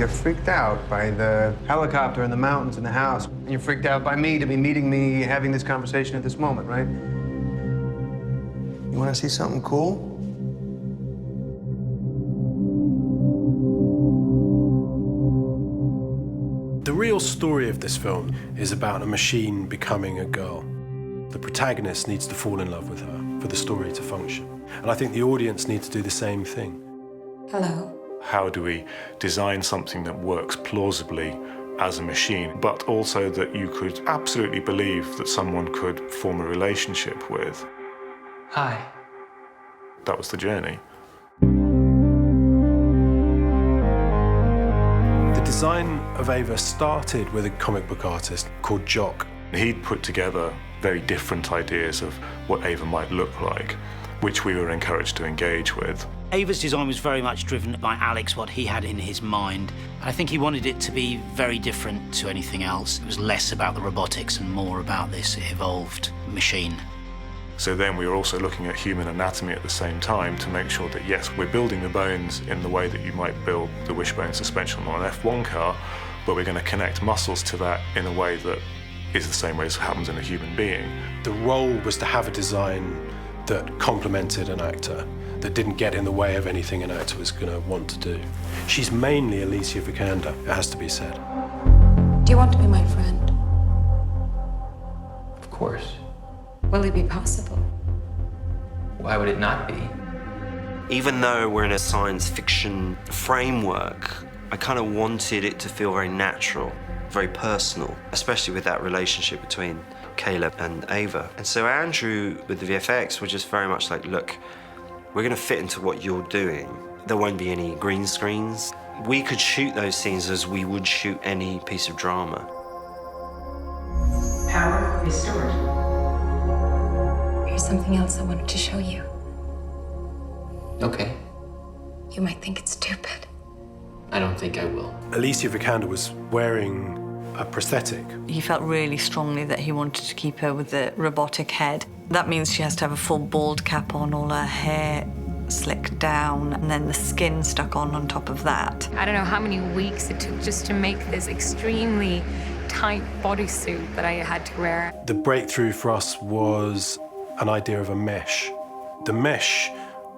You're freaked out by the helicopter and the mountains and the house. And you're freaked out by me to be meeting me, having this conversation at this moment, right? You want to see something cool? The real story of this film is about a machine becoming a girl. The protagonist needs to fall in love with her for the story to function. And I think the audience needs to do the same thing. Hello. How do we design something that works plausibly as a machine, but also that you could absolutely believe that someone could form a relationship with? Hi. That was the journey. The design of Ava started with a comic book artist called Jock. He'd put together very different ideas of what Ava might look like, which we were encouraged to engage with. Ava's design was very much driven by Alex, what he had in his mind. I think he wanted it to be very different to anything else. It was less about the robotics and more about this evolved machine. So then we were also looking at human anatomy at the same time to make sure that, yes, we're building the bones in the way that you might build the wishbone suspension on an F1 car, but we're going to connect muscles to that in a way that is the same way as happens in a human being. The role was to have a design that complemented an actor, that didn't get in the way of anything an actor was going to want to do. She's mainly Alicia Vikander, it has to be said. Do you want to be my friend? Of course. Will it be possible? Why would it not be? Even though we're in a science fiction framework, I kind of wanted it to feel very natural, very personal, especially with that relationship between Caleb and Ava. And so Andrew, with the VFX, were just very much like, look, we're going to fit into what you're doing. There won't be any green screens. We could shoot those scenes as we would shoot any piece of drama. Power restored. Here's something else I wanted to show you. Okay. You might think it's stupid. I don't think I will. Alicia Vikander was wearing a prosthetic. He felt really strongly that he wanted to keep her with the robotic head. That means she has to have a full bald cap on, all her hair slicked down, and then the skin stuck on top of that. I don't know how many weeks it took just to make this extremely tight bodysuit that I had to wear. The breakthrough for us was an idea of a mesh. The mesh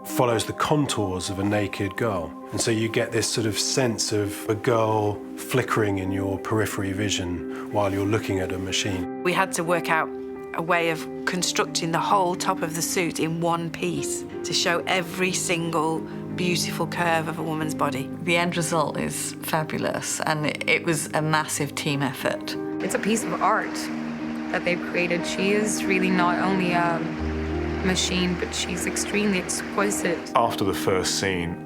follows the contours of a naked girl. And so you get this sort of sense of a girl flickering in your periphery vision while you're looking at a machine. We had to work out a way of constructing the whole top of the suit in one piece to show every single beautiful curve of a woman's body. The end result is fabulous, and it was a massive team effort. It's a piece of art that they've created. She is really not only a machine, but she's extremely exquisite. After the first scene,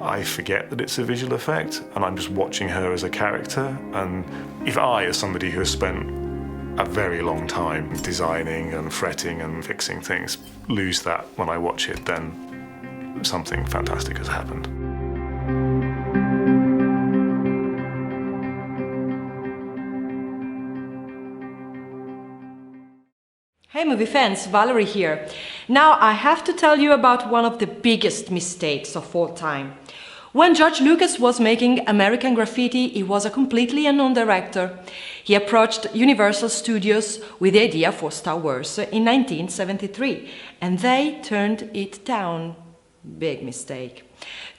I forget that it's a visual effect, and I'm just watching her as a character. And if I, as somebody who has spent a very long time designing and fretting and fixing things, lose that when I watch it, then something fantastic has happened. Hey movie fans, Valerie here. Now I have to tell you about one of the biggest mistakes of all time. When George Lucas was making American Graffiti, he was a completely unknown director. He approached Universal Studios with the idea for Star Wars in 1973, and they turned it down. Big mistake.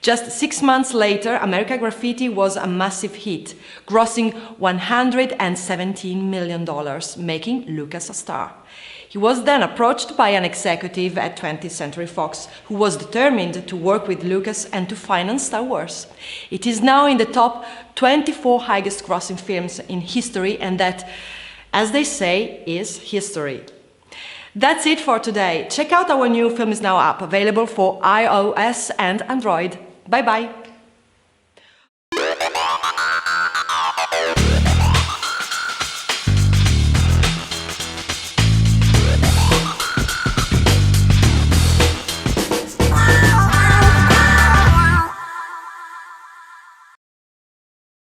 Just 6 months later, American Graffiti was a massive hit, grossing $117 million, making Lucas a star. He was then approached by an executive at 20th Century Fox who was determined to work with Lucas and to finance Star Wars. It is now in the top 24 highest grossing films in history, and that, as they say, is history. That's it for today. Check out our new Film Is Now app, available for iOS and Android. Bye-bye.